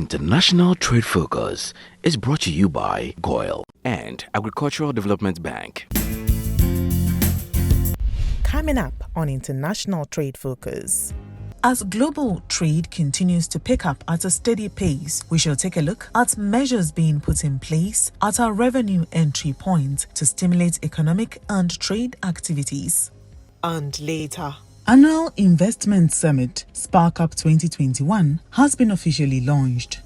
International Trade Focus is brought to you by GOIL and Agricultural Development Bank. Coming up on International Trade Focus. As global trade continues to pick up at a steady pace, we shall take a look at measures being put in place at our revenue entry point to stimulate economic and trade activities. And later, Annual Investment Summit Spark Up 2021 has been officially launched.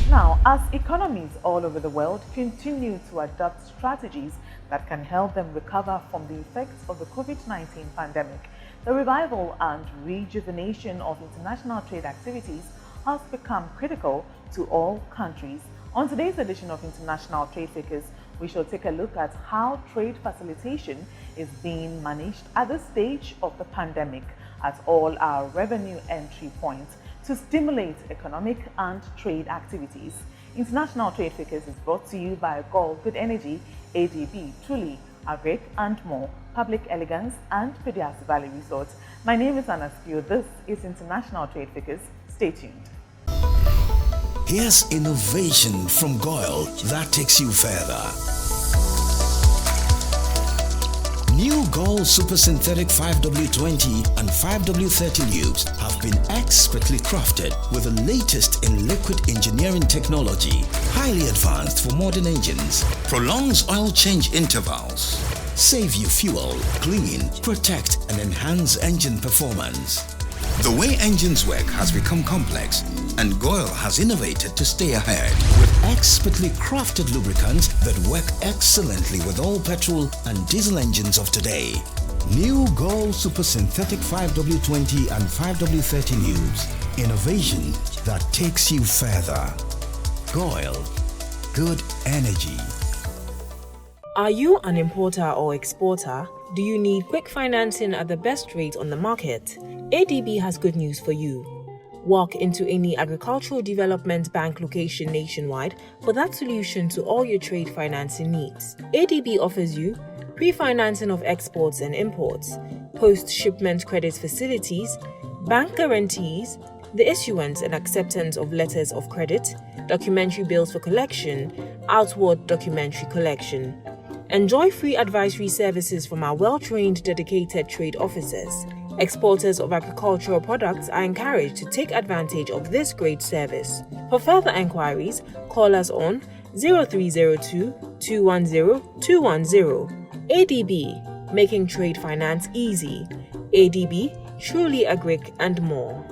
Now, as economies all over the world continue to adopt strategies that can help them recover from the effects of the COVID-19 pandemic, the revival and rejuvenation of international trade activities has become critical to all countries. On today's edition of International Trade Focus, we shall take a look at how trade facilitation is being managed at this stage of the pandemic at all our revenue entry points to stimulate economic and trade activities. International Trade Focus is brought to you by GOIL Good Energy, ADB, Truly, Agric and more, Public Elegance and Pedias Valley Resort. My name is Anaskio. This is International Trade Focus. Stay tuned. Here's innovation from GOIL that takes you further. New GOIL Super Synthetic 5W20 and 5W30 lubes have been expertly crafted with the latest in liquid engineering technology, highly advanced for modern engines, prolongs oil change intervals, save you fuel, clean, protect and enhance engine performance. The way engines work has become complex, and GOIL has innovated to stay ahead with expertly crafted lubricants that work excellently with all petrol and diesel engines of today. New GOIL Super Synthetic 5W20 and 5W30 lubes. Innovation that takes you further. GOIL. Good energy. Are you an importer or exporter? Do you need quick financing at the best rate on the market? ADB has good news for you. Walk into any agricultural development bank location nationwide for that solution to all your trade financing needs. ADB offers you pre-financing of exports and imports, post-shipment credit facilities, bank guarantees, the issuance and acceptance of letters of credit, documentary bills for collection, outward documentary collection. Enjoy free advisory services from our well-trained, dedicated trade officers. Exporters of agricultural products are encouraged to take advantage of this great service. For further enquiries, call us on 0302 210 210. ADB, making trade finance easy. ADB, Truly Agric and more.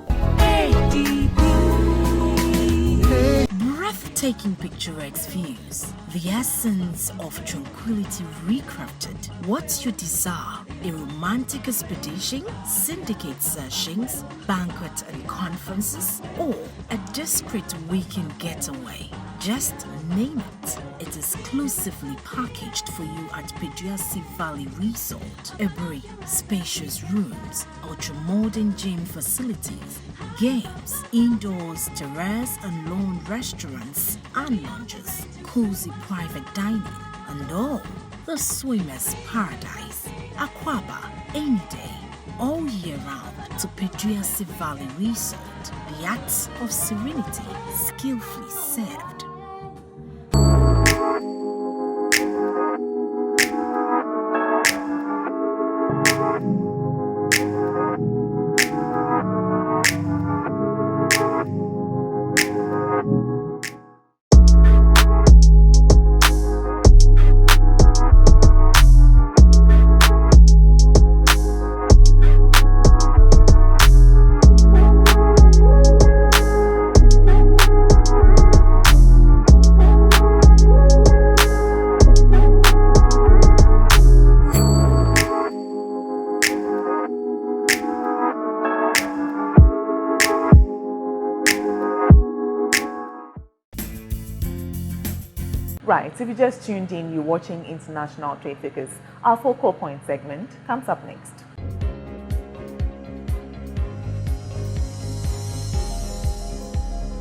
Breathtaking picturesque views, the essence of tranquility recrafted. What's your desire? A romantic expedition, syndicate sessions, banquets and conferences, or a discreet weekend getaway? Just name it. It's exclusively packaged for you at Pedias Valley Resort. Every spacious rooms, ultra-modern gym facilities, games, indoors, terrace and lawn restaurants and lounges, cozy private dining, and all the swimmer's paradise. Aquaba, any day, all year round to Pedias Valley Resort. The acts of serenity, skillfully served. Right, if you just tuned in, you're watching International Trade Focus. Our focal point segment comes up next.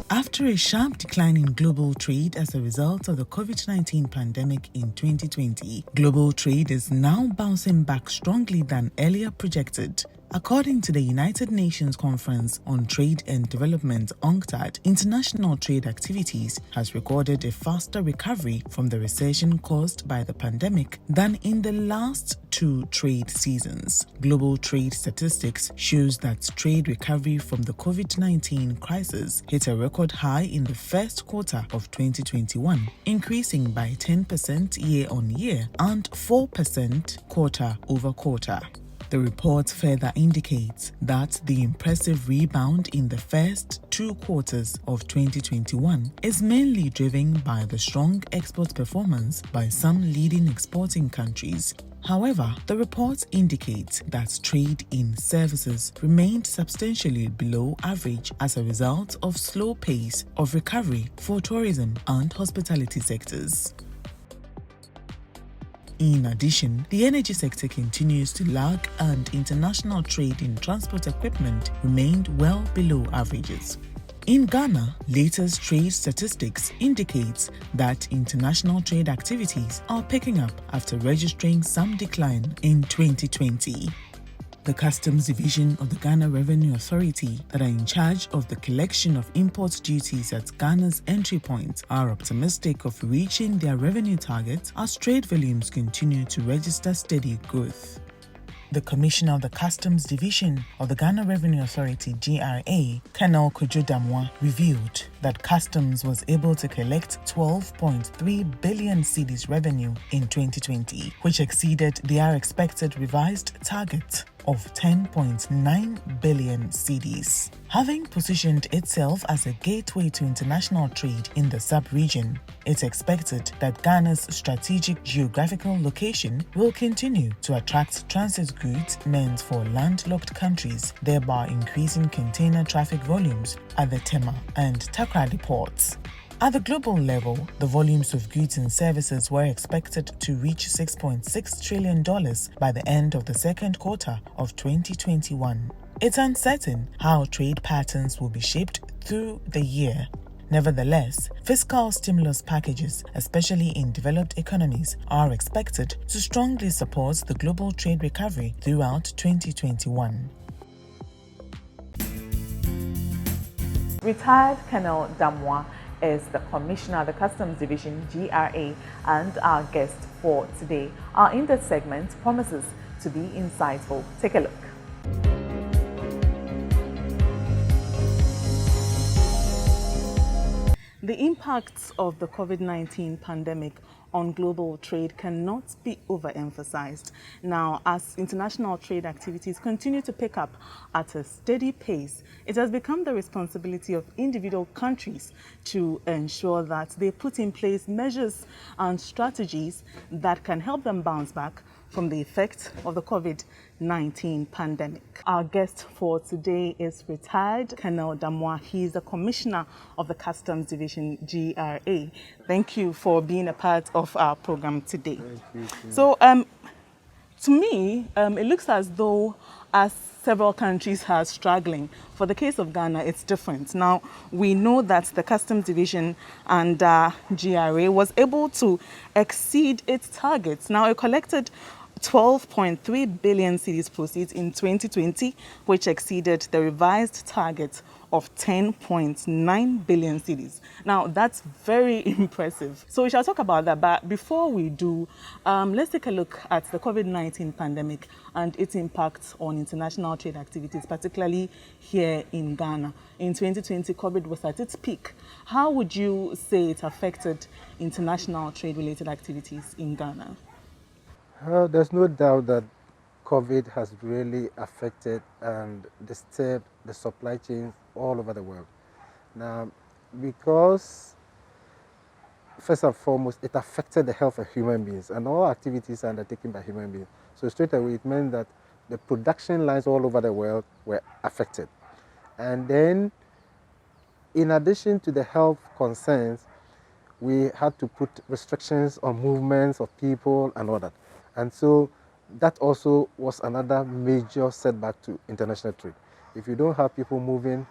After a sharp decline in global trade as a result of the COVID-19 pandemic in 2020, global trade is now bouncing back strongly than earlier projected. According to the United Nations Conference on Trade and Development (UNCTAD), international trade activities has recorded a faster recovery from the recession caused by the pandemic than in the last two trade seasons. Global trade statistics shows that trade recovery from the COVID-19 crisis hit a record high in the first quarter of 2021, increasing by 10% year-on-year and 4% quarter-over-quarter. The report further indicates that the impressive rebound in the first two quarters of 2021 is mainly driven by the strong export performance by some leading exporting countries. However, the report indicates that trade in services remained substantially below average as a result of slow pace of recovery for tourism and hospitality sectors. In addition, the energy sector continues to lag and international trade in transport equipment remained well below averages. In Ghana, latest trade statistics indicates that international trade activities are picking up after registering some decline in 2020. The Customs Division of the Ghana Revenue Authority that are in charge of the collection of import duties at Ghana's entry points are optimistic of reaching their revenue targets as trade volumes continue to register steady growth. The Commissioner of the Customs Division of the Ghana Revenue Authority (GRA), Colonel DAMOAH, revealed that Customs was able to collect 12.3 billion cedis revenue in 2020, which exceeded their expected revised target of 10.9 billion cedis. Having positioned itself as a gateway to international trade in the sub-region, it's expected that Ghana's strategic geographical location will continue to attract transit goods meant for landlocked countries, thereby increasing container traffic volumes at the Tema and Takoradi ports. At the global level, the volumes of goods and services were expected to reach $6.6 trillion by the end of the second quarter of 2021. It's uncertain how trade patterns will be shaped through the year. Nevertheless, fiscal stimulus packages, especially in developed economies, are expected to strongly support the global trade recovery throughout 2021. Retired Colonel DAMOAH is the Commissioner of the Customs Division (GRA) and our guest for today. Our in-depth segment promises to be insightful. Take a look. The impacts of the COVID-19 pandemic on global trade cannot be overemphasized. Now, as international trade activities continue to pick up at a steady pace, it has become the responsibility of individual countries to ensure that they put in place measures and strategies that can help them bounce back from the effects of the COVID-19 pandemic. Our guest for today is retired Colonel DAMOAH. He is the Commissioner of the Customs Division (GRA). Thank you for being a part of our program today. Thank you. So, to me, it looks as though as several countries are struggling. For the case of Ghana, it's different. Now, we know that the Customs Division and GRA was able to exceed its targets. Now, it collected 12.3 billion cedis proceeds in 2020, which exceeded the revised target of 10.9 billion cedis. Now, that's very impressive. So we shall talk about that. But before we do, let's take a look at the COVID-19 pandemic and its impact on international trade activities, particularly here in Ghana. In 2020, COVID was at its peak. How would you say it affected international trade-related activities in Ghana? There's no doubt that COVID has really affected and disturbed the supply chains all over the world. Now, because first and foremost, it affected the health of human beings and all activities are undertaken by human beings. So straight away, it meant that the production lines all over the world were affected. And then, in addition to the health concerns, we had to put restrictions on movements of people and all that. And so that also was another major setback to international trade. If you don't have people moving,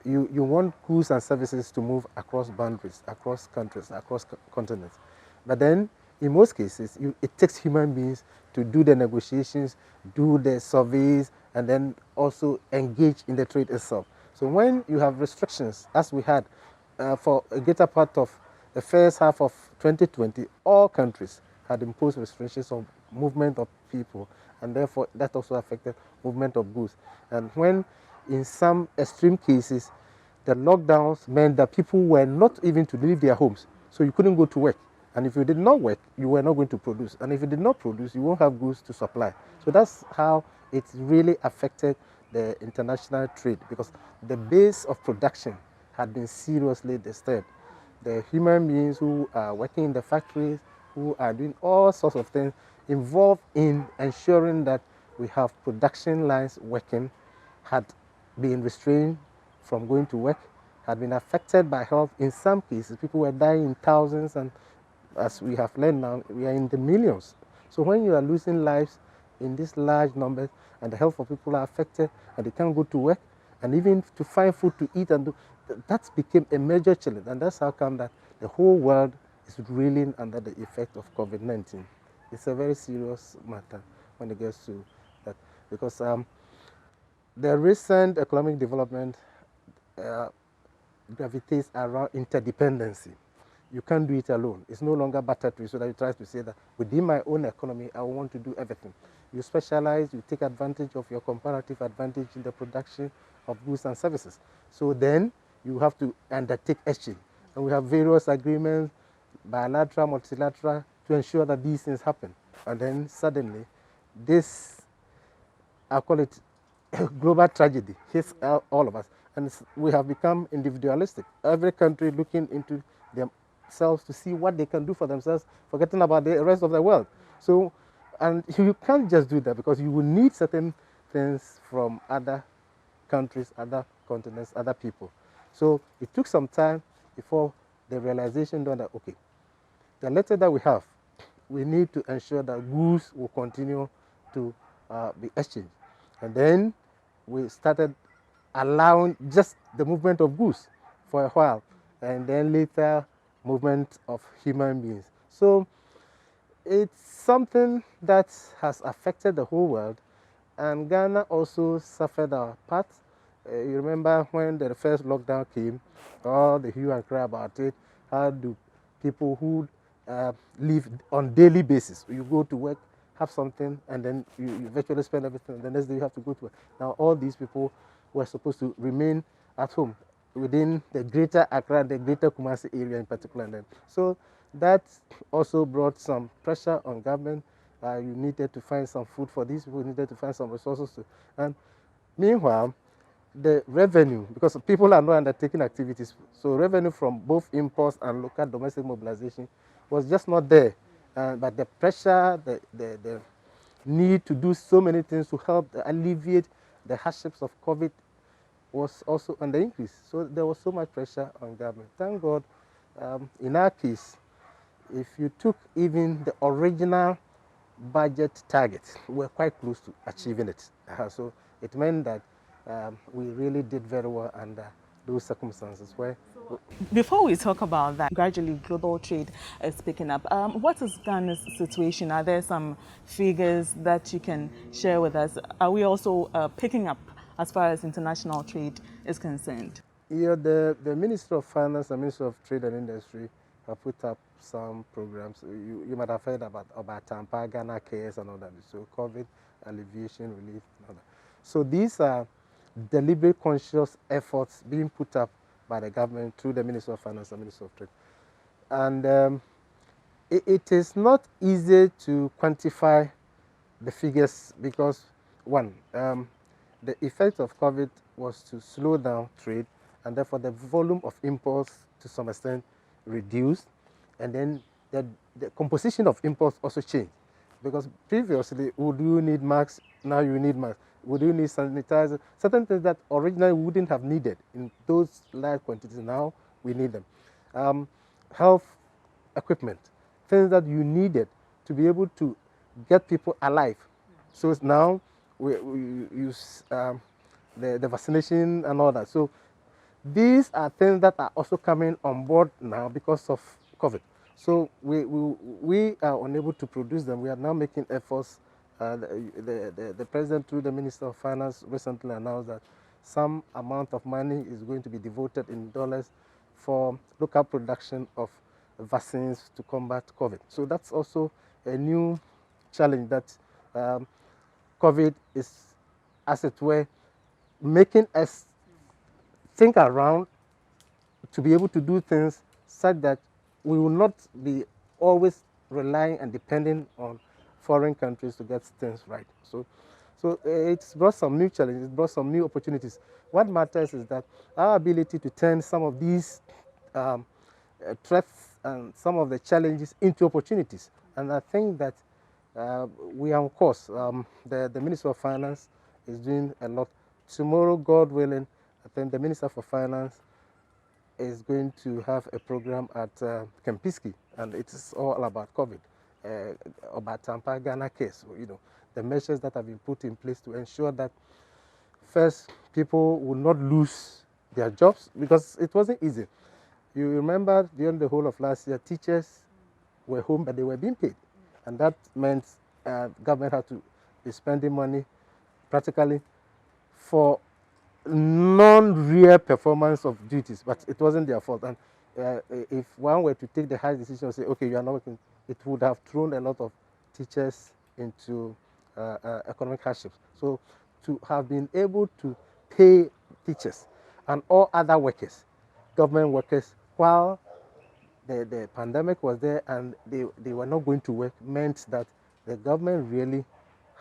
you want goods and services to move across boundaries, across countries, across continents. But then in most cases, it takes human beings to do the negotiations, do the surveys, and then also engage in the trade itself. So when you have restrictions, as we had for a greater part of the first half of 2020, all countries had imposed restrictions on movement of people, and therefore that also affected movement of goods. And when in some extreme cases, the lockdowns meant that people were not even to leave their homes, so you couldn't go to work. And if you did not work, you were not going to produce. And if you did not produce, you won't have goods to supply. So that's how it really affected the international trade, because the base of production had been seriously disturbed. The human beings who are working in the factories, who are doing all sorts of things, involved in ensuring that we have production lines working, had been restrained from going to work, had been affected by health. In some cases, people were dying in thousands, and as we have learned now, we are in the millions. So when you are losing lives in these large numbers, and the health of people are affected, and they can't go to work, and even to find food to eat, and that became a major challenge. And that's how come that the whole world is reeling under the effect of COVID-19. It's a very serious matter when it gets to that, because the recent economic development gravitates around interdependency. You can't do it alone. It's no longer battery, so that you try to say that within my own economy, I want to do everything. You specialize, you take advantage of your comparative advantage in the production of goods and services. So then you have to undertake exchange. And we have various agreements, bilateral, multilateral, to ensure that these things happen. And then suddenly, this, I call it global tragedy, hits all of us. And we have become individualistic. Every country looking into themselves to see what they can do for themselves, forgetting about the rest of the world. So, and you can't just do that, because you will need certain things from other countries, other continents, other people. So it took some time before the realization done that, okay, the letter that we have, we need to ensure that goods will continue to be exchanged. And then we started allowing just the movement of goods for a while, and then later movement of human beings. So it's something that has affected the whole world, and Ghana also suffered our part. You remember when the first lockdown came, all the hue and cry about it. How do people who live on daily basis, you go to work, have something, and then you virtually spend everything, and the next day you have to go to work. Now all these people were supposed to remain at home within the greater Accra, the greater Kumasi area in particular. And then, so that also brought some pressure on government. You needed to find some food for these people, you needed to find some resources to, and meanwhile, the revenue, because people are not undertaking activities, so revenue from both imports and local domestic mobilization was just not there. But the pressure, the need to do so many things to help alleviate the hardships of COVID was also on the increase. So there was so much pressure on government. Thank God, in our case, if you took even the original budget targets, we're quite close to achieving it. So it meant that we really did very well under those circumstances. Where before we talk about that, gradually global trade is picking up. What is Ghana's situation? Are there some figures that you can share with us? Are we also picking up as far as international trade is concerned? Yeah, the Ministry of Finance and Ministry of Trade and Industry have put up some programs. You might have heard about Tampa, Ghana Cares and all that. So COVID, alleviation, relief, and all that. So these are deliberate, conscious efforts being put up by the government through the Ministry of Finance and Ministry of Trade. And it is not easy to quantify the figures because, one, the effect of COVID was to slow down trade, and therefore the volume of imports to some extent reduced, and then the composition of imports also changed. Because previously, would you need masks? Now you need masks. Would you need sanitizer? Certain things that originally we wouldn't have needed in those large quantities, now we need them. Health equipment, things that you needed to be able to get people alive. So now we use the vaccination and all that. So these are things that are also coming on board now because of COVID. So we are unable to produce them. We are now making efforts. The president, through the Minister of Finance, recently announced that some amount of money is going to be devoted in dollars for local production of vaccines to combat COVID. So that's also a new challenge that COVID is, as it were, making us think around to be able to do things such that we will not be always relying and depending on foreign countries to get things right. So it's brought some new challenges, it's brought some new opportunities. What matters is that our ability to turn some of these threats and some of the challenges into opportunities. And I think that we are on course. The Minister of Finance is doing a lot. Tomorrow, God willing, I think the Minister for Finance is going to have a program at Kempinski, and it's all about COVID, about Tampa Ghana case. The measures that have been put in place to ensure that first, people will not lose their jobs, because it wasn't easy. You remember during the whole of last year, teachers were home, but they were being paid. And that meant government had to be spending money practically for non-real performance of duties, but it wasn't their fault. And if one were to take the hard decision and say, okay, you are not working, it would have thrown a lot of teachers into economic hardships. So to have been able to pay teachers and all other workers, government workers, while the pandemic was there and they were not going to work, meant that the government really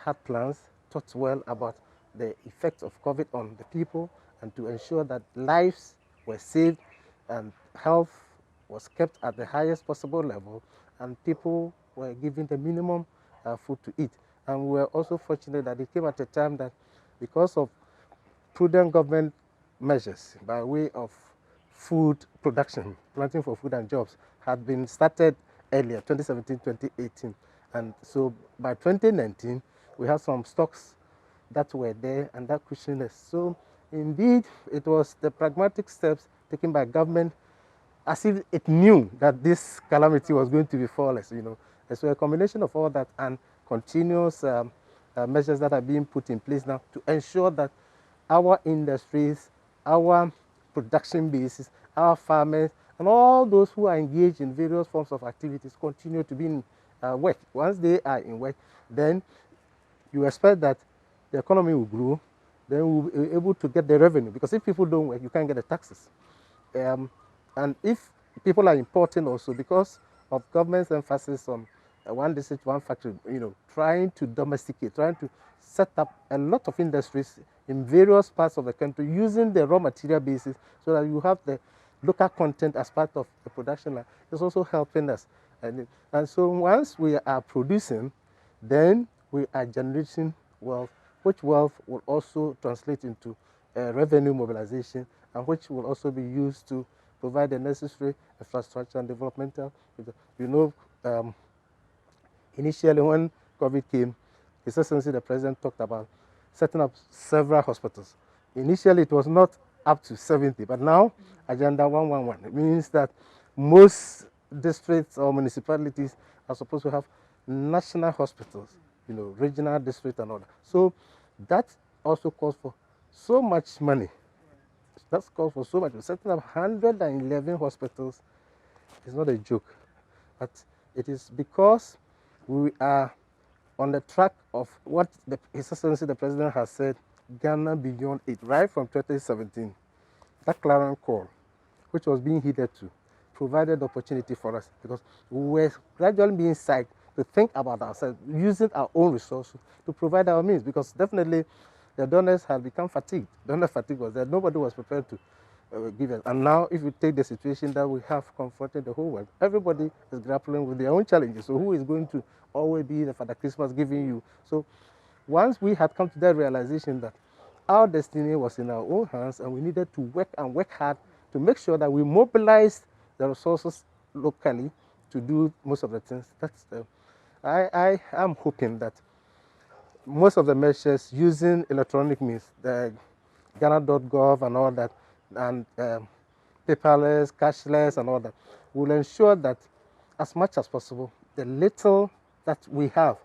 had plans, thought well about the effects of COVID on the people, and to ensure that lives were saved and health was kept at the highest possible level, and people were given the minimum food to eat. And we were also fortunate that it came at a time that, because of prudent government measures by way of food production, planting for food and jobs, had been started earlier, 2017, 2018. And so by 2019, we had some stocks that were there and that cushioned us. So indeed, it was the pragmatic steps taken by government, as if it knew that this calamity was going to befall us, And so a combination of all that and continuous measures that are being put in place now to ensure that our industries, our production bases, our farmers, and all those who are engaged in various forms of activities continue to be in work. Once they are in work, then you expect that the economy will grow, then we'll be able to get the revenue. Because if people don't work, you can't get the taxes. And if people are importing also, because of government's emphasis on one district, one factory, trying to domesticate, trying to set up a lot of industries in various parts of the country using the raw material basis so that you have the local content as part of the production line, is also helping us. And so once we are producing, then we are generating wealth, which wealth will also translate into revenue mobilization, and which will also be used to provide the necessary infrastructure and developmental. Initially when COVID came, His Excellency the President talked about setting up several hospitals. Initially it was not up to 70, but now Agenda 111. It means that most districts or municipalities are supposed to have national hospitals, regional district and all that. So that also calls for so much money. That's called for so much. Setting up 111 hospitals is not a joke, but it is because we are on the track of what His Excellency the President has said, Ghana beyond it, right from 2017. That clarion call, which was being heeded to, provided opportunity for us, because we were gradually being psyched to think about ourselves, using our own resources to provide our means, because definitely the donors had become fatigued. Donor fatigue was there. Nobody was prepared to give it. And now, if you take the situation that we have confronted the whole world, everybody is grappling with their own challenges. So who is going to always be the Father Christmas giving you? So once we had come to that realization that our destiny was in our own hands and we needed to work and work hard to make sure that we mobilized the resources locally to do most of the things, I am hoping that most of the measures using electronic means, the Ghana.gov and all that, and paperless, cashless and all that, will ensure that as much as possible, the little that we have,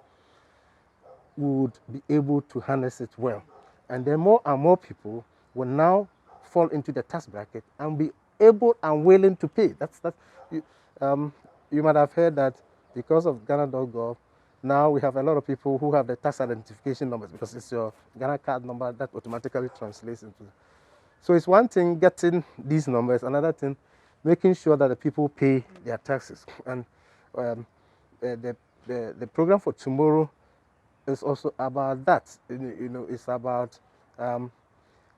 we would be able to harness it well. And then more and more people will now fall into the tax bracket and be able and willing to pay. You might have heard that because of Ghana.gov, now we have a lot of people who have the tax identification numbers because it's your Ghana card number that automatically translates into. So it's one thing getting these numbers, another thing making sure that the people pay their taxes. And the program for tomorrow is also about that. It's about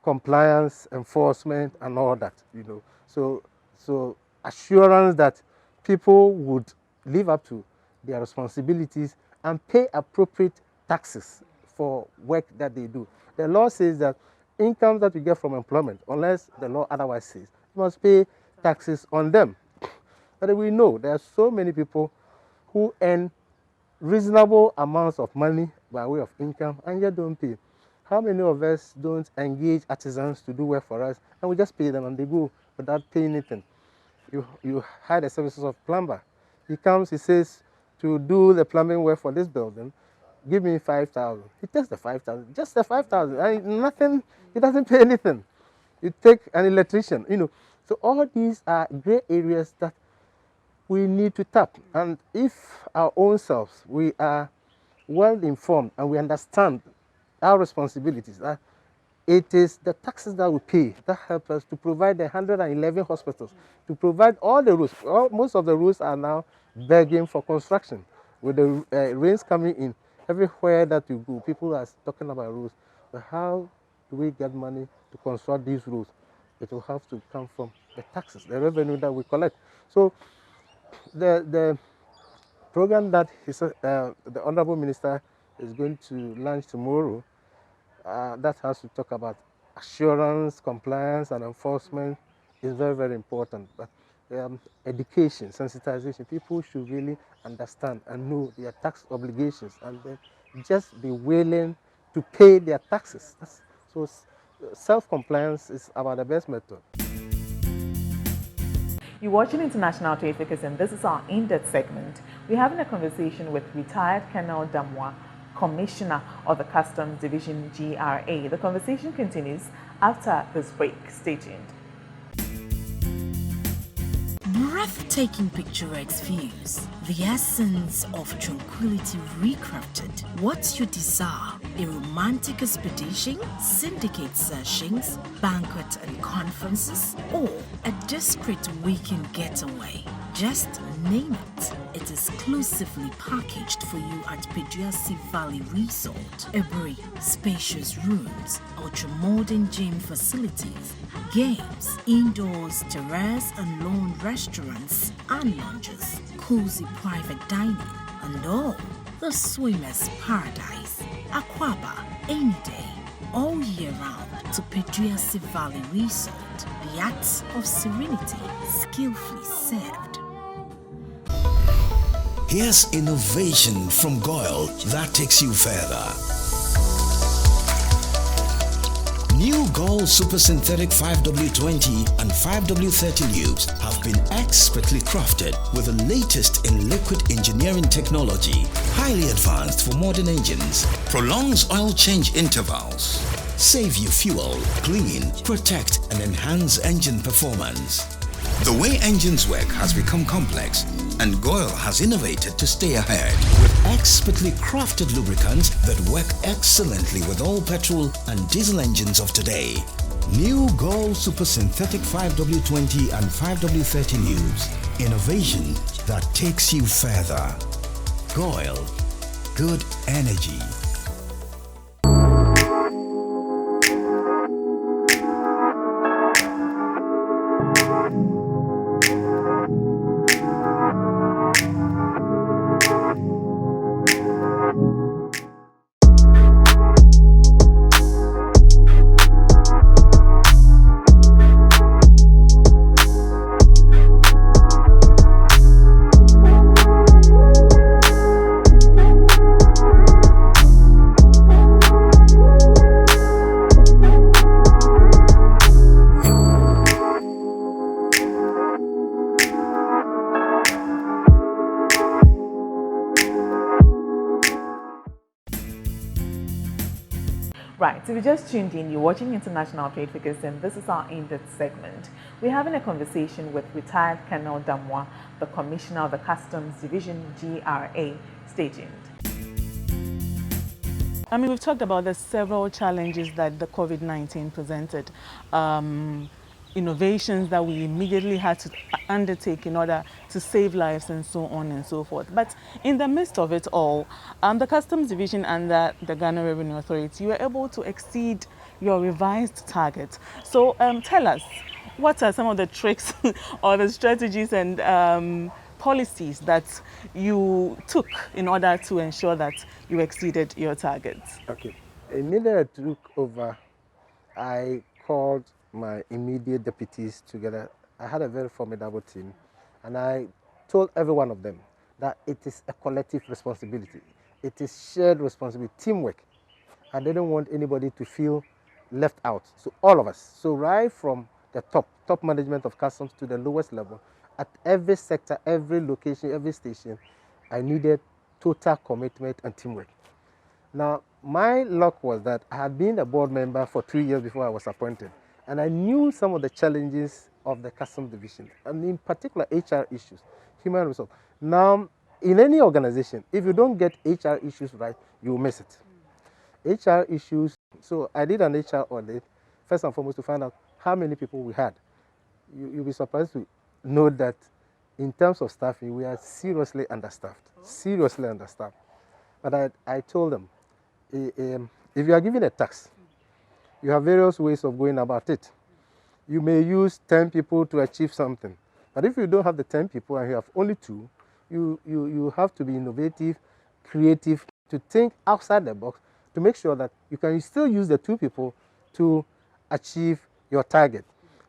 compliance, enforcement, and all that. So assurance that people would live up to their responsibilities and pay appropriate taxes for work that they do. The law says that income that you get from employment, unless the law otherwise says, you must pay taxes on them. But we know there are so many people who earn reasonable amounts of money by way of income and yet don't pay. How many of us don't engage artisans to do work for us and we just pay them and they go without paying anything? You hire the services of plumber. He comes, he says, to do the plumbing work for this building, give me 5,000. He takes the 5,000, just the 5,000, nothing, he doesn't pay anything. You take an electrician, So all these are gray areas that we need to tap. And if our own selves, we are well informed and we understand our responsibilities, it is the taxes that we pay that help us to provide the 111 hospitals, to provide all the roads. Most of the roads are now begging for construction. With the rains coming in, everywhere that you go, people are talking about roads. But how do we get money to construct these roads? It will have to come from the taxes, the revenue that we collect. So the program that the Honorable Minister is going to launch tomorrow, that has to talk about assurance, compliance, and enforcement is very, very important. But education, sensitization, people should really understand and know their tax obligations and then just be willing to pay their taxes. So self-compliance is about the best method. You're watching International Trade Focus, and this is our in-depth segment. We're having a conversation with retired Colonel DAMOAH, Commissioner of the Customs Division, GRA. The conversation continues after this break. Stay tuned. Breathtaking picturesque views, the essence of tranquility recrafted. What's your desire? A romantic expedition, syndicate sessions, banquet and conferences, or a discreet weekend getaway? Just name it. It's exclusively packaged for you at Peduasi Valley Resort. Every spacious rooms, ultra-modern gym facilities, games, indoors, terrace and lawn restaurants and lounges, cozy private dining, and all the swimmer's paradise. Aquaba, any day, all year round to Peduasi Valley Resort. The acts of serenity skillfully served. Here's innovation from Goyle that takes you further. New Goyle Super Synthetic 5W20 and 5W30 lubes have been expertly crafted with the latest in liquid engineering technology, highly advanced for modern engines, prolongs oil change intervals, save you fuel, clean, protect and enhance engine performance. The way engines work has become complex, and Goyle has innovated to stay ahead with expertly crafted lubricants that work excellently with all petrol and diesel engines of today. New Goyle Super Synthetic 5W20 and 5W30 lubes. Innovation that takes you further. Goyle. Good energy. Right, so we just tuned in. You're watching International Trade Focus, and this is our in-depth segment. We're having a conversation with retired Colonel DAMOAH, the Commissioner of the Customs Division, GRA. Stay tuned. I mean, we've talked about the several challenges that the COVID-19 presented, innovations that we immediately had to undertake in order to save lives and so on and so forth. But in the midst of it all, the Customs Division and the Ghana Revenue Authority, you were able to exceed your revised target. So tell us, what are some of the tricks or the strategies and policies that you took in order to ensure that you exceeded your targets? Okay. Immediately I took over, I called my immediate deputies together. I had a very formidable team, and I told every one of them that it is a collective responsibility. It is shared responsibility, teamwork. I didn't want anybody to feel left out. So all of us. So right from the top management of customs to the lowest level, at every sector, every location, every station, I needed total commitment and teamwork. Now, my luck was that I had been a board member for 3 years before I was appointed, and I knew some of the challenges of the customs division, and in particular HR issues, human resource. Now, in any organization, if you don't get HR issues right, you will miss it. HR issues, so I did an HR audit, first and foremost to find out how many people we had. You'll be surprised to know that in terms of staffing, we are seriously understaffed, seriously understaffed. But I told them, if you are given a tax, you have various ways of going about it. You may use 10 people to achieve something. But if you don't have the 10 people and you have only 2, you have to be innovative, creative, to think outside the box to make sure that you can still use the 2 people to achieve your target.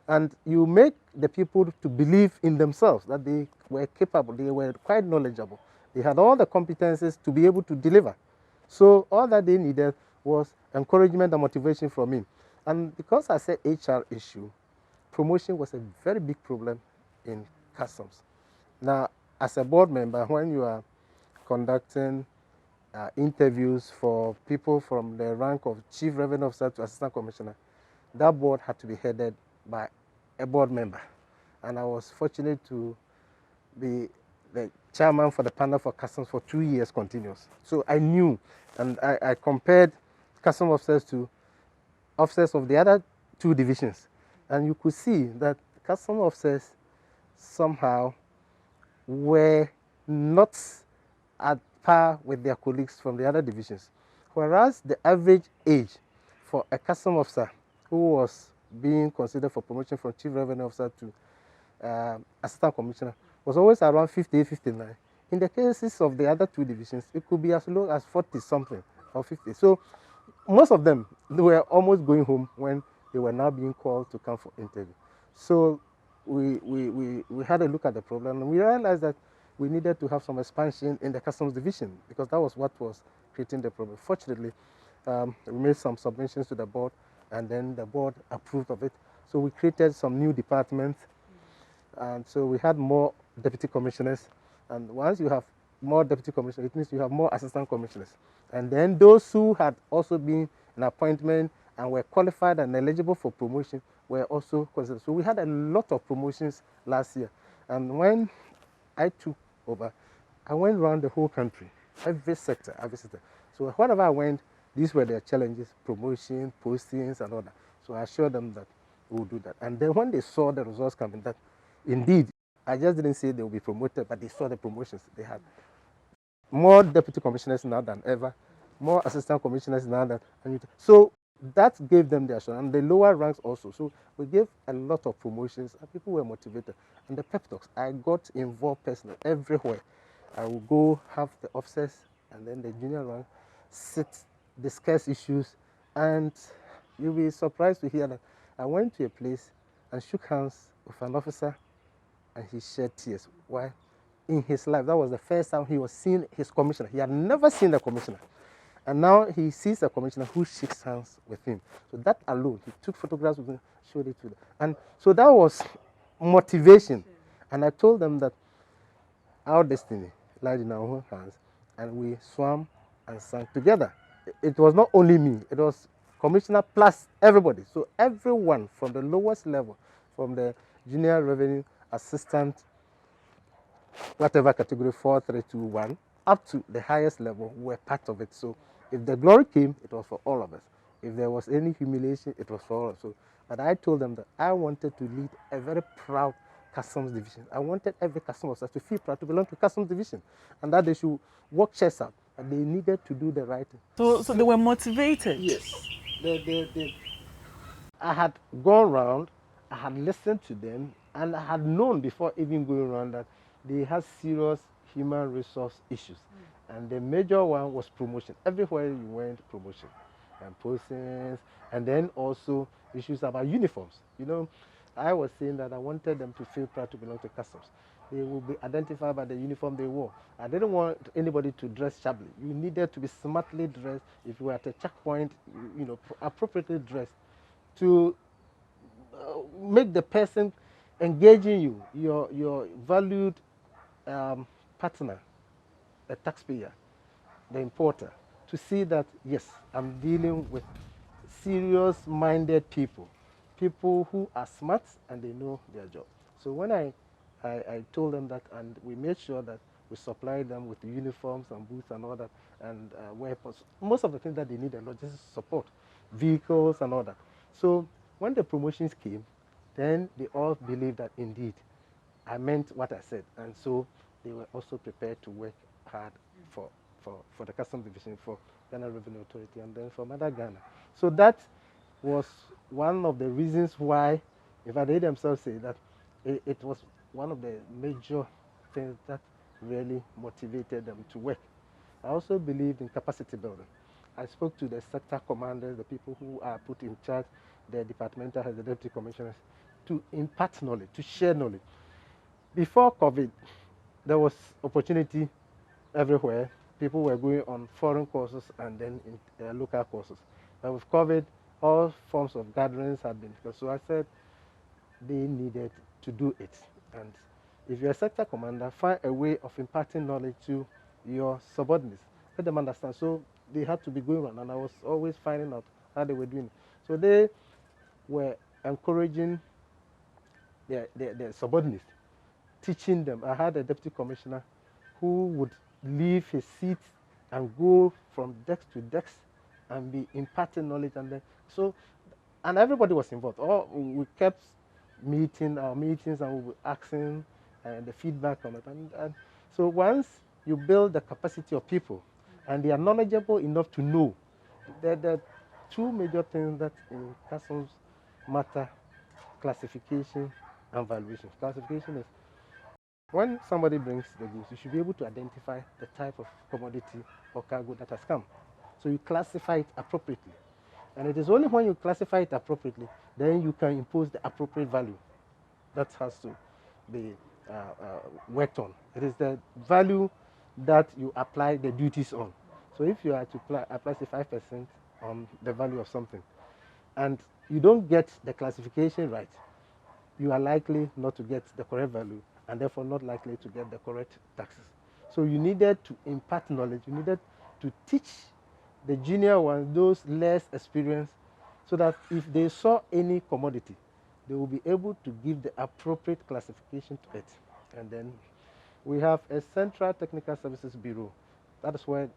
And you make the people to believe in themselves, that they were capable, they were quite knowledgeable. They had all the competencies to be able to deliver. So all that they needed was encouragement and motivation from me. And because I said HR issue, promotion was a very big problem in customs. Now, as a board member, when you are conducting interviews for people from the rank of Chief Revenue Officer to Assistant Commissioner, that board had to be headed by a board member. And I was fortunate to be the chairman for the panel for customs for 2 years continuous. So I knew, and I compared customs officers to officers of the other 2 divisions. And you could see that customs officers somehow were not at par with their colleagues from the other divisions. Whereas the average age for a customs officer who was being considered for promotion from Chief Revenue Officer to Assistant Commissioner was always around 58, 59. In the cases of the other 2 divisions, it could be as low as 40 something or 50. So most of them, they were almost going home when they were now being called to come for interview. So we had a look at the problem, and we realized that we needed to have some expansion in the customs division because that was what was creating the problem. Fortunately, we made some submissions to the board, and then the board approved of it. So we created some new departments, and so we had more deputy commissioners. And once you have more deputy commissioners, it means you have more assistant commissioners. And then those who had also been in appointment and were qualified and eligible for promotion were also considered. So we had a lot of promotions last year. And when I took over, I went around the whole country, every sector, every sector. So wherever I went, these were their challenges, promotion, postings, and all that. So I assured them that we would do that. And then when they saw the results coming, that indeed, I just didn't say they will be promoted, but they saw the promotions. They had more deputy commissioners now than ever, more assistant commissioners now than ever. So that gave them the assurance, and the lower ranks also. So we gave a lot of promotions, and people were motivated. And the pep talks, I got involved personally everywhere. I would go have the officers and then the junior rank sit, discuss issues, and you'll be surprised to hear that I went to a place and shook hands with an officer, and he shed tears. Why? In his life, that was the first time he was seeing his commissioner. He had never seen the commissioner. And now he sees a commissioner who shakes hands with him. So that alone, he took photographs with him, showed it to them. And so that was motivation. And I told them that our destiny lied in our own hands, and we swam and sang together. It was not only me, it was commissioner plus everybody. So everyone from the lowest level, from the junior revenue assistant, whatever category 4, 3, 2, 1, up to the highest level were part of it. So if the glory came, it was for all of us. If there was any humiliation, it was for all of us. So, but I told them that I wanted to lead a very proud customs division. I wanted every customer officer to feel proud to belong to customs division, and that they should work chest out, and they needed to do the right thing. So they were motivated? Yes. I had gone around, I had listened to them, and I had known before even going around that they had serious human resource issues. And the major one was promotion. Everywhere you went, promotion and postings, and then also issues about uniforms. You know, I was saying that I wanted them to feel proud to belong to customs. They will be identified by the uniform they wore. I didn't want anybody to dress shabbily. You needed to be smartly dressed. If you were at a checkpoint, you know, appropriately dressed to make the person engaging you, your valued partner, the taxpayer, the importer, to see that, yes, I'm dealing with serious-minded people, people who are smart and they know their job. So when I told them that, and we made sure that we supplied them with the uniforms and boots and all that, and weapons, most of the things that they need, logistics support, vehicles and all that. So when the promotions came, then they all believed that indeed I meant what I said, and so they were also prepared to work hard for the Customs Division, for Ghana Revenue Authority, and then for Mother Ghana. So that was one of the reasons why, if they themselves say that it was one of the major things that really motivated them to work. I also believed in capacity building. I spoke to the sector commanders, the people who are put in charge, the departmental heads, the deputy commissioners, to impart knowledge, to share knowledge. Before COVID, there was opportunity everywhere. People were going on foreign courses and then in local courses. But with COVID, all forms of gatherings had been. So I said they needed to do it. And if you're a sector commander, find a way of imparting knowledge to your subordinates. Let them understand. So they had to be going around, and I was always finding out how they were doing it. So they were encouraging their subordinates, teaching them. I had a deputy commissioner who would leave his seat and go from desk to desk and be imparting knowledge, and everybody was involved. We kept meeting our meetings, and we were asking the feedback on it. And so once you build the capacity of people and they are knowledgeable enough to know, there are two major things that in customs matter: classification and valuation. Classification is when somebody brings the goods, you should be able to identify the type of commodity or cargo that has come. So you classify it appropriately. And it is only when you classify it appropriately, then you can impose the appropriate value. That has to be worked on. It is the value that you apply the duties on. So if you are to apply say 5% on the value of something, and you don't get the classification right, you are likely not to get the correct value, and therefore not likely to get the correct taxes. So you needed to impart knowledge, you needed to teach the junior ones, those less experienced, so that if they saw any commodity, they will be able to give the appropriate classification to it. And then we have a Central Technical Services Bureau. That is where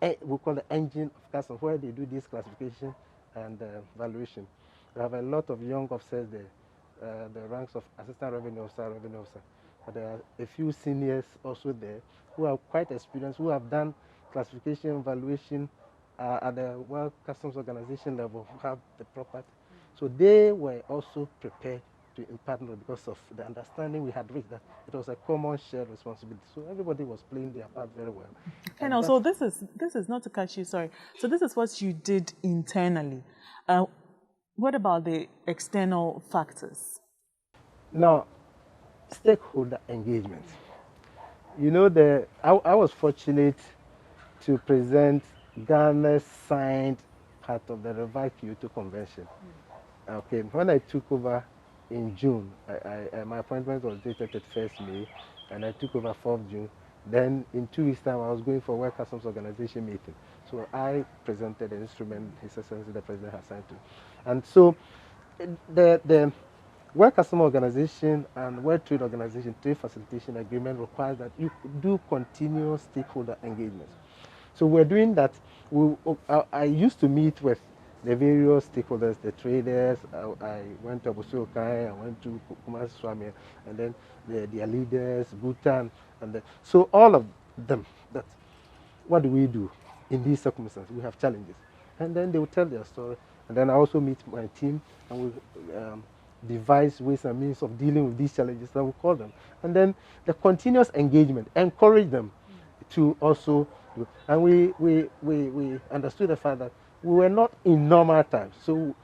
we call the engine of customs, where they do this classification and valuation. We have a lot of young officers there, the ranks of Assistant Revenue Officer, Revenue Officer. But there are a few seniors also there who are quite experienced, who have done classification, valuation at the World Customs Organization level, who have the property. So they were also prepared to impart knowledge because of the understanding we had reached that it was a common shared responsibility. So everybody was playing their part very well. And also, this is not to catch you, sorry. So this is what you did internally. What about the external factors? Now, stakeholder engagement. You know, I was fortunate to present Ghana's signed part of the revised Kyoto Convention. Okay, when I took over in June, my appointment was dated 31st May, and I took over 4th June. Then in 2 weeks' time, I was going for World Customs Organization meeting. So I presented the instrument His Excellency the President has signed to. And so the World Customer Organization and World Trade Organization Trade Facilitation Agreement requires that you do continuous stakeholder engagement. So we're doing that. I used to meet with the various stakeholders, the traders. I went to Abusuokai, I went to Kumasi Swami, and then their leaders, Bhutan, so all of them. That what do we do in these circumstances? We have challenges, and then they will tell their story. And then I also meet my team, and we devise ways and means of dealing with these challenges that we call them. And then the continuous engagement, encourage them to also do. And we understood the fact that we were not in normal times. So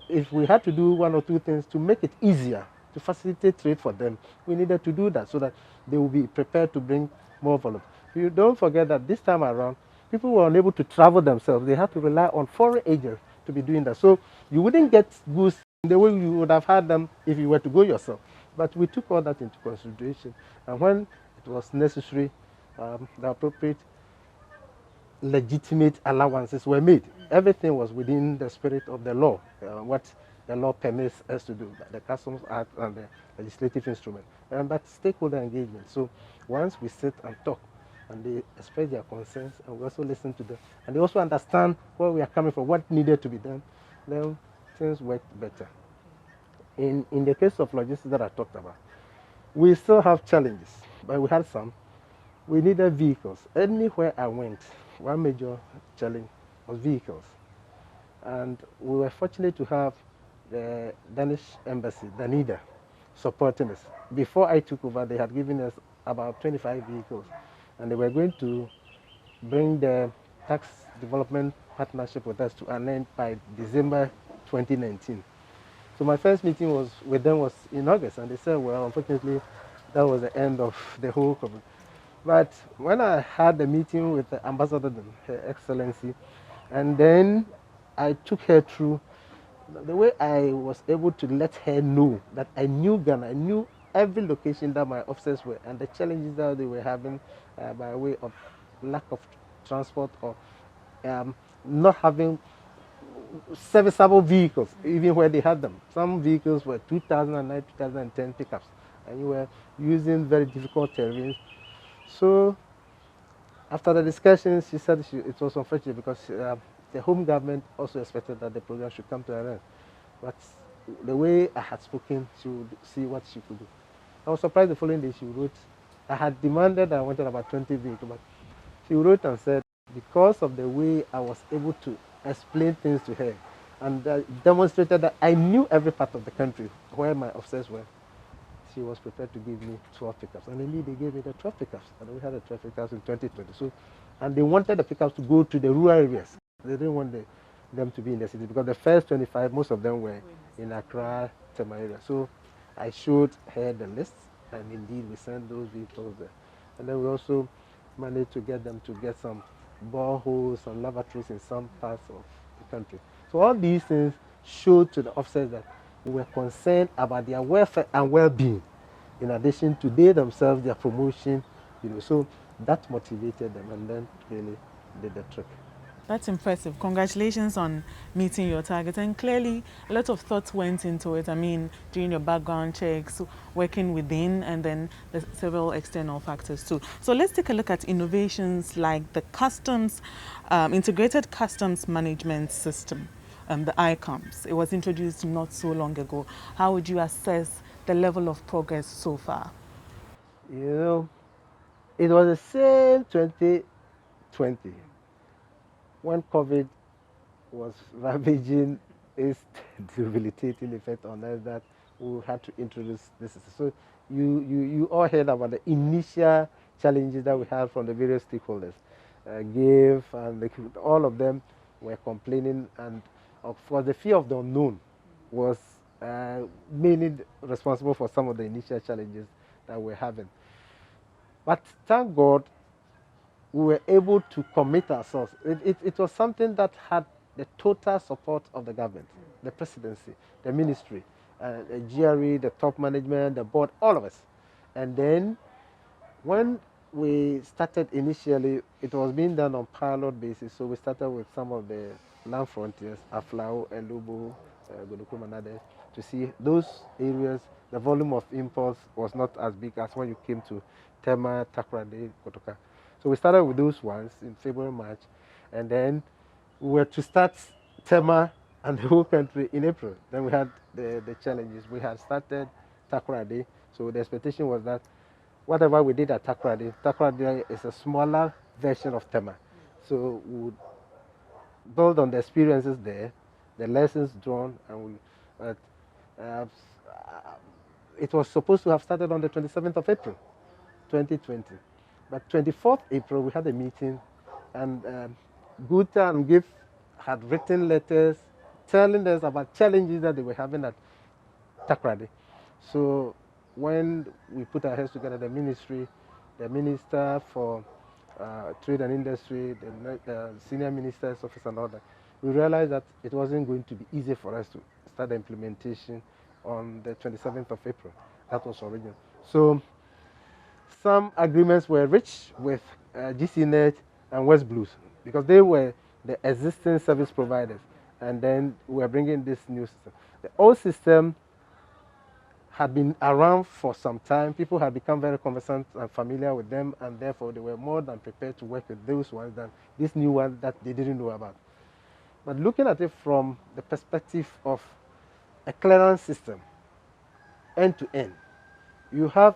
if we had to do one or two things to make it easier, to facilitate trade for them, we needed to do that so that they will be prepared to bring more volume. You don't forget that this time around, people were unable to travel themselves. They had to rely on foreign agents to be doing that. So you wouldn't get goods the way you would have had them if you were to go yourself. But we took all that into consideration. And when it was necessary, the appropriate legitimate allowances were made. Everything was within the spirit of the law, what the law permits us to do, the Customs Act and the legislative instrument. But stakeholder engagement. So once we sit and talk, and they express their concerns, and we also listen to them, and they also understand where we are coming from, what needed to be done, then things work better. In the case of logistics that I talked about, we still have challenges, but we had some. We needed vehicles. Anywhere I went, one major challenge was vehicles. And we were fortunate to have the Danish embassy, Danida, supporting us. Before I took over, they had given us about 25 vehicles, and they were going to bring the tax development partnership with us to an end by December 2019. So my first meeting with them was in August, and they said, well, unfortunately, that was the end of the whole COVID. But when I had the meeting with the ambassador, Her Excellency, and then I took her through the way I was able to let her know that I knew Ghana, I knew every location that my officers were, and the challenges that they were having by way of lack of transport or not having serviceable vehicles, even where they had them. Some vehicles were 2009, 2010 pickups, and you were using very difficult terrains. So after the discussions, she said it was unfortunate because the home government also expected that the program should come to an end. But the way I had spoken, she would see what she could do. I was surprised the following day she wrote, I had demanded I wanted about 20 vehicles, but she wrote and said, because of the way I was able to explain things to her and demonstrated that I knew every part of the country where my officers were, she was prepared to give me 12 pickups. And indeed, they gave me the 12 pickups. And we had the 12 pickups in 2020. So, and they wanted the pickups to go to the rural areas. They didn't want them to be in the city because the first 25, most of them were in Accra, Tema area. So I showed her the list, and indeed we sent those vehicles there. And then we also managed to get them to get some boreholes and lavatories in some parts of the country. So all these things showed to the officers that we were concerned about their welfare and well-being, in addition to they themselves, their promotion, so that motivated them and then really did the trick. That's impressive. Congratulations on meeting your target. And clearly, a lot of thoughts went into it. I mean, doing your background checks, working within, and then the several external factors too. So let's take a look at innovations like the customs, integrated customs management system, the ICOMS. It was introduced not so long ago. How would you assess the level of progress so far? It was the same 2020. When COVID was ravaging its debilitating effect on us, that we had to introduce this. So you all heard about the initial challenges that we had from the various stakeholders. GIF and all of them were complaining, and of course the fear of the unknown was mainly responsible for some of the initial challenges that we're having. But thank God, we were able to commit ourselves. It was something that had the total support of the government, the presidency, the ministry, the GRE, the top management, the board, all of us. And then when we started initially, it was being done on pilot basis. So we started with some of the land frontiers, Aflao, Elubu, Godokum and others, to see those areas, the volume of imports was not as big as when you came to Tema, Takrade, Kotoka. So we started with those ones in February, March, and then we were to start Tema and the whole country in April. Then we had the challenges. We had started Takrade, so the expectation was that whatever we did at Takrade is a smaller version of Tema. So we would build on the experiences there, the lessons drawn, and uh, it was supposed to have started on the 27th of April, 2020. But 24th April, we had a meeting, and Guta and GIF had written letters telling us about challenges that they were having at Takrade. So when we put our heads together, the ministry, the minister for trade and industry, the senior minister's office and all that, we realized that it wasn't going to be easy for us to start the implementation on the 27th of April. That was original. So some agreements were reached with GCNet and West Blues because they were the existing service providers, and then we were bringing this new system. The old system had been around for some time. People had become very conversant and familiar with them, and therefore they were more than prepared to work with those ones than this new one that they didn't know about. But looking at it from the perspective of a clearance system, end to end, you have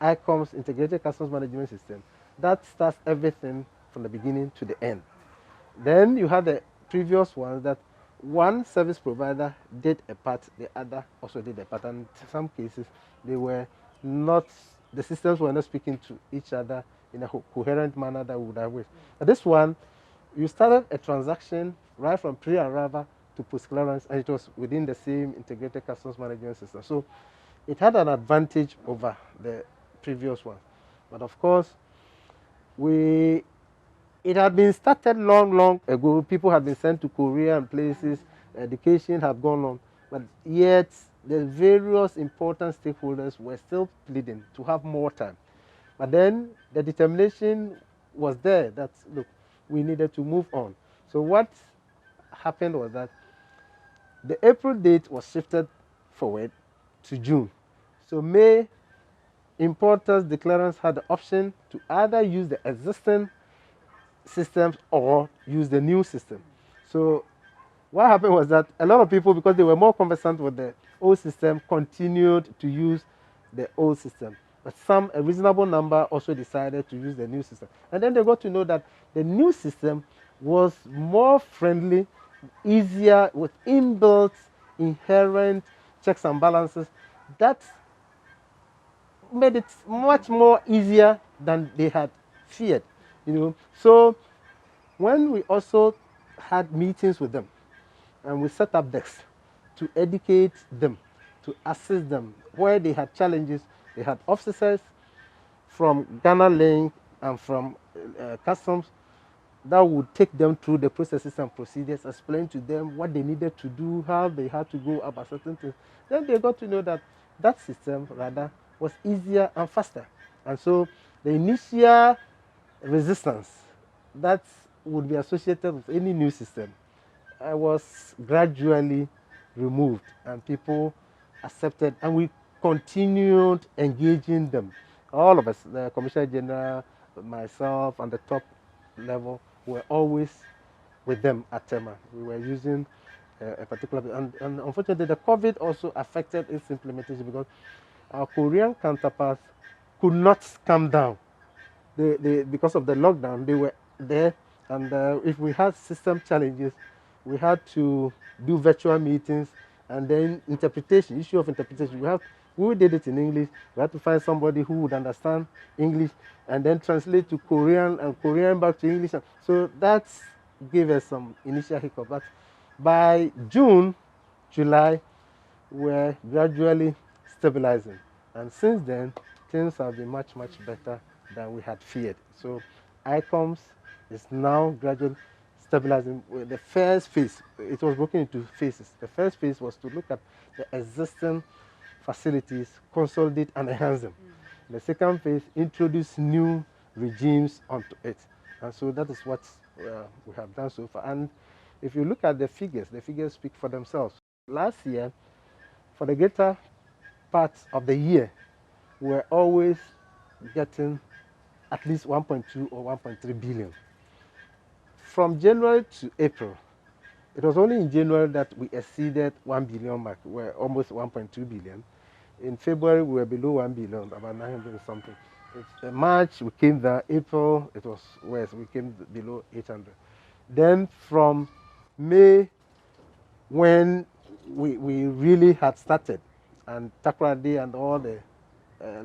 ICOM's Integrated Customs Management System that starts everything from the beginning to the end. Then you have the previous ones that one service provider did a part, the other also did a part, and in some cases they were not, the systems were not speaking to each other in a coherent manner that we would have wished. But this one, you started a transaction right from pre-arrival to post-clearance, and it was within the same Integrated Customs Management System. So it had an advantage over the previous one. But of course, it had been started long ago. People had been sent to Korea and places. Education had gone on. But yet, the various important stakeholders were still pleading to have more time. But then the determination was there that, look, we needed to move on. So what happened was that the April date was shifted forward to June. So May, importers, declarants had the option to either use the existing systems or use the new system. So what happened was that a lot of people, because they were more conversant with the old system, continued to use the old system. But some, a reasonable number, also decided to use the new system. And then they got to know that the new system was more friendly, easier, with inbuilt, inherent checks and balances that made it much more easier than they had feared. So when we also had meetings with them, and we set up desks to educate them, to assist them where they had challenges. They had officers from Ghana Link and from Customs that would take them through the processes and procedures, explain to them what they needed to do, how they had to go about certain things. Then they got to know that that system, rather, was easier and faster. And so the initial resistance that would be associated with any new system was gradually removed, and people accepted, and we continued engaging them. All of us, the Commissioner General, myself, and the top level, were always with them at Tema. We were using a particular, and unfortunately, the COVID also affected its implementation because our Korean counterparts could not come down. Because of the lockdown, they were there, and if we had system challenges, we had to do virtual meetings, and then interpretation, issue of interpretation. We did it in English. We had to find somebody who would understand English and then translate to Korean and Korean back to English. So that gave us some initial hiccup. But by June, July, we're gradually stabilizing. And since then, things have been much better than we had feared. So ICOMS is now gradually stabilizing. The first phase, it was broken into phases. The first phase was to look at the existing facilities, consolidate and enhance them. The second phase, introduce new regimes onto it. And so that is what we have done so far. And if you look at the figures speak for themselves. Last year, for the greater part of the year, we were always getting at least 1.2 or 1.3 billion. From January to April, it was only in January that we exceeded 1 billion mark. We were almost 1.2 billion. In February, we were below 1 billion, about 900 something. In March, we came there. April, it was worse. We came below 800. Then from May, when we really had started, and KWADWO and all the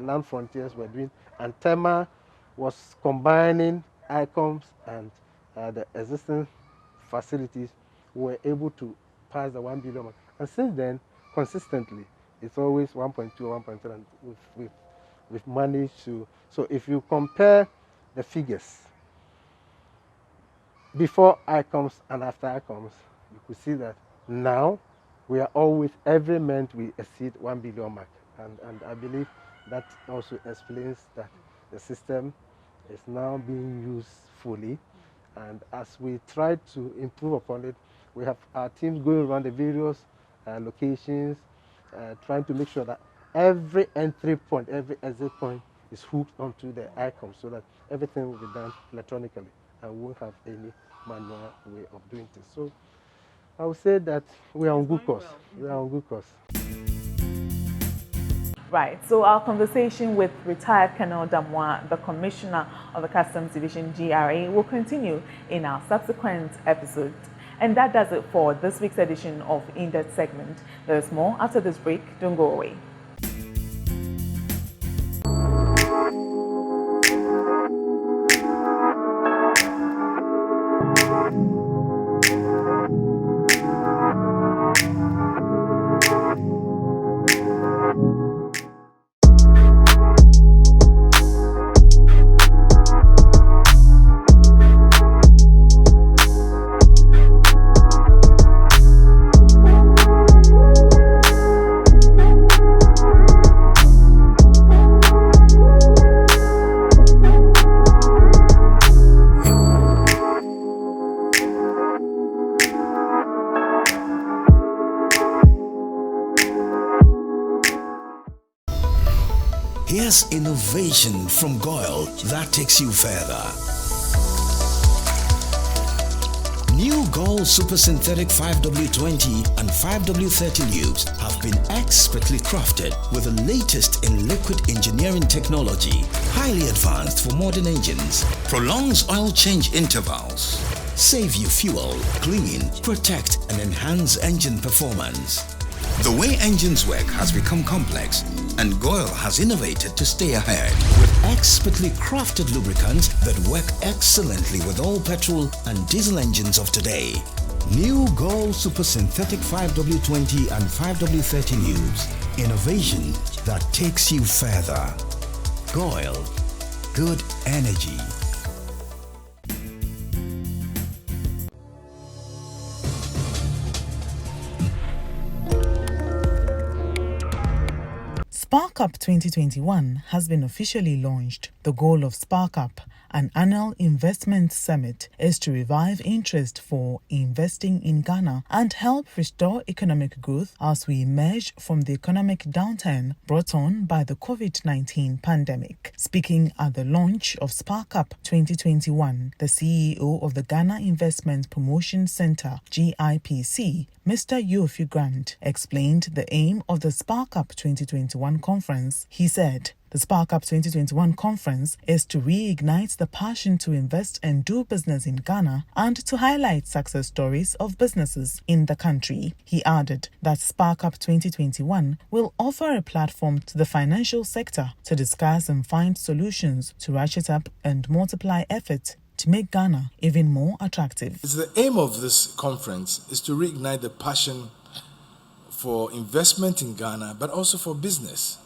land frontiers were doing, and Tema was combining ICOMs and the existing facilities, we were able to pass the 1 billion mark. And since then, consistently, it's always 1.2 or 1.3, and we've managed to. So if you compare the figures before ICOMs and after ICOMs, you could see that now we are always, every month we exceed 1 billion mark. And I believe that also explains that the system is now being used fully. And as we try to improve upon it, we have our teams going around the various locations, trying to make sure that every entry point, every exit point is hooked onto the ICOM, so that everything will be done electronically and we won't have any manual way of doing things. So I would say that we are on good course. We are on good course. Right, so our conversation with retired Colonel DAMOAH, the Commissioner of the Customs Division, GRA, will continue in our subsequent episode. And that does it for this week's edition of In-Depth segment. There's more after this break. Don't go away. Here's innovation from Goyle that takes you further. New Goyle Super Synthetic 5W20 and 5W30 lubes have been expertly crafted with the latest in liquid engineering technology, highly advanced for modern engines, prolongs oil change intervals, save you fuel, clean, protect and enhance engine performance. The way engines work has become complex, and Goyle has innovated to stay ahead with expertly crafted lubricants that work excellently with all petrol and diesel engines of today. New Goyle Super Synthetic 5W20 and 5W30 lubes. Innovation that takes you further. Goyle. Good energy. Spark Up 2021 has been officially launched. The goal of Spark Up, an annual investment summit, is to revive interest for investing in Ghana and help restore economic growth as we emerge from the economic downturn brought on by the COVID-19 pandemic. Speaking at the launch of Spark Up 2021, the CEO of the Ghana Investment Promotion Center, GIPC, Mr. Yofi Grant, explained the aim of the Spark Up 2021 conference. He said, the Spark Up 2021 conference is to reignite the passion to invest and do business in Ghana and to highlight success stories of businesses in the country. He added that Spark Up 2021 will offer a platform to the financial sector to discuss and find solutions to ratchet up and multiply efforts to make Ghana even more attractive. The aim of this conference is to reignite the passion for investment in Ghana, but also for business,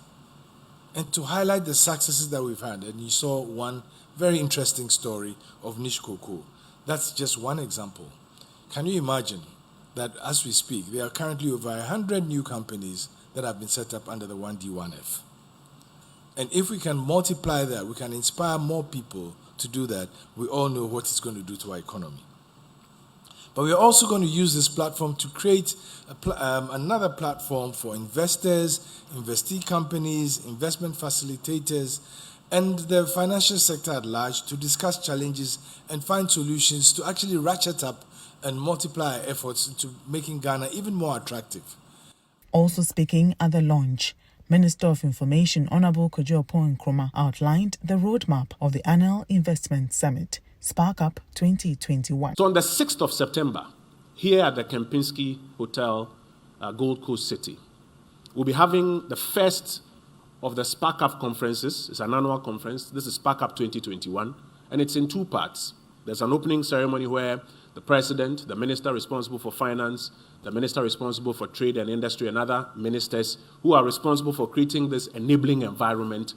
and to highlight the successes that we've had. And you saw one very interesting story of Niche Cocoa. That's just one example. Can you imagine that as we speak, there are currently over 100 new companies that have been set up under the 1D1F? And if we can multiply that, we can inspire more people to do that, we all know what it's going to do to our economy. But we're also going to use this platform to create another platform for investors, investee companies, investment facilitators, and the financial sector at large to discuss challenges and find solutions to actually ratchet up and multiply our efforts into making Ghana even more attractive. Also speaking at the launch, Minister of Information Honorable KWADWO Nkrumah outlined the roadmap of the annual investment summit, Spark Up 2021. So on the 6th of September, here at the Kempinski Hotel, Gold Coast City, we'll be having the first of the Spark Up conferences. It's an annual conference. This is Spark Up 2021, and it's in two parts. There's an opening ceremony where the President, the Minister responsible for Finance, the Minister responsible for Trade and Industry, and other ministers who are responsible for creating this enabling environment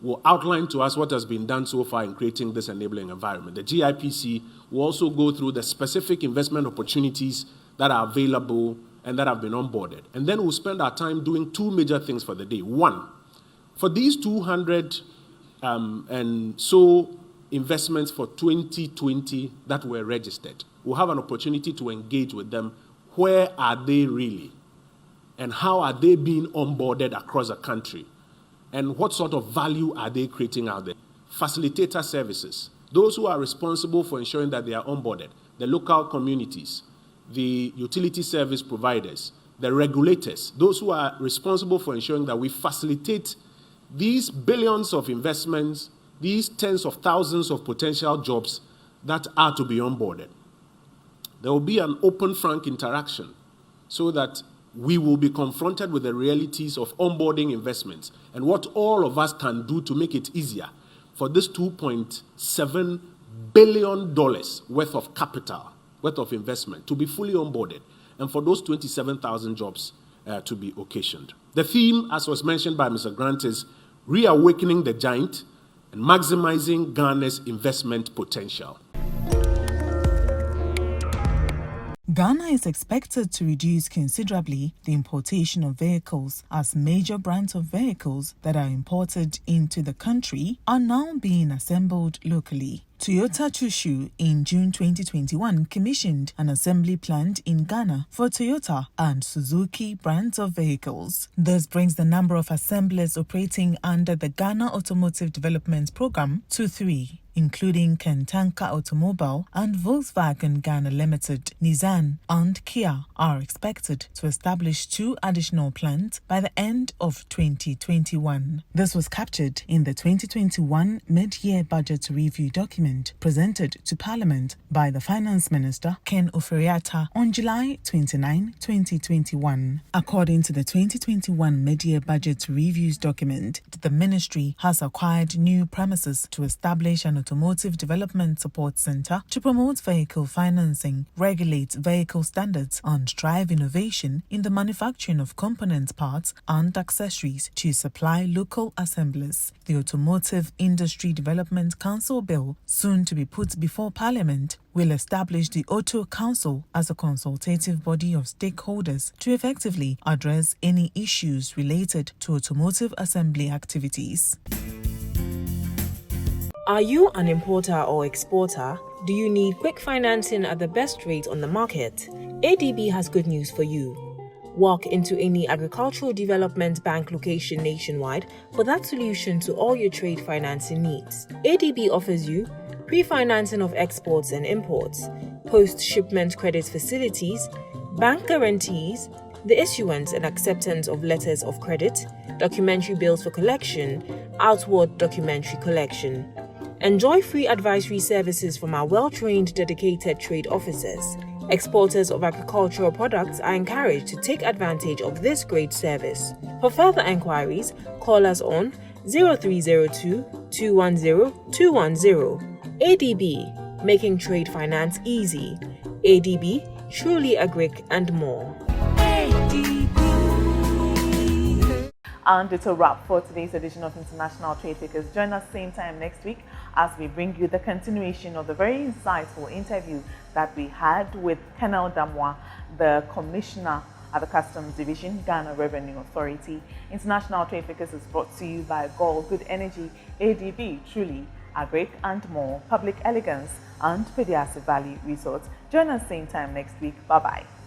will outline to us what has been done so far in creating this enabling environment. The GIPC will also go through the specific investment opportunities that are available and that have been onboarded. And then we'll spend our time doing two major things for the day. One, for these 200 and so investments for 2020 that were registered, we'll have an opportunity to engage with them. Where are they really? And how are they being onboarded across the country? And what sort of value are they creating out there? Facilitator services, those who are responsible for ensuring that they are onboarded, the local communities, the utility service providers, the regulators, those who are responsible for ensuring that we facilitate these billions of investments, these tens of thousands of potential jobs that are to be onboarded. There will be an open, frank interaction so that we will be confronted with the realities of onboarding investments and what all of us can do to make it easier for this $2.7 billion worth of capital, worth of investment to be fully onboarded and for those 27,000 jobs to be occasioned. The theme, as was mentioned by Mr. Grant, is reawakening the giant and maximizing Ghana's investment potential. Ghana is expected to reduce considerably the importation of vehicles as major brands of vehicles that are imported into the country are now being assembled locally. Toyota Tsusho in June 2021 commissioned an assembly plant in Ghana for Toyota and Suzuki brands of vehicles. This brings the number of assemblers operating under the Ghana Automotive Development Program to 3. Including Kentanka Automobile and Volkswagen Ghana Limited. Nissan and Kia are expected to establish 2 additional plants by the end of 2021. This was captured in the 2021 mid-year budget review document presented to Parliament by the Finance Minister Ken Ofori-Atta on July 29, 2021. According to the 2021 mid-year budget reviews document, the ministry has acquired new premises to establish an Automotive Development Support Center to promote vehicle financing, regulate vehicle standards, and drive innovation in the manufacturing of component parts and accessories to supply local assemblers. The Automotive Industry Development Council Bill, soon to be put before Parliament, will establish the Auto Council as a consultative body of stakeholders to effectively address any issues related to automotive assembly activities. Are you an importer or exporter? Do you need quick financing at the best rate on the market? ADB has good news for you. Walk into any agricultural development bank location nationwide for that solution to all your trade financing needs. ADB offers you pre-financing of exports and imports, post-shipment credit facilities, bank guarantees, the issuance and acceptance of letters of credit, documentary bills for collection, outward documentary collection. Enjoy free advisory services from our well-trained, dedicated trade officers. Exporters of agricultural products are encouraged to take advantage of this great service. For further enquiries, call us on 0302 210 210. ADB, making trade finance easy. ADB, truly agric and more. And it's a wrap for today's edition of International Trade Figures. Join us same time next week as we bring you the continuation of the very insightful interview that we had with Colonel DAMOAH, the Commissioner at the Customs Division, Ghana Revenue Authority. International Trade Focus is brought to you by Gold, Good Energy, ADB, Truly, Agric and more, Public Elegance and Pediasy Valley Resort. Join us same time next week. Bye-bye.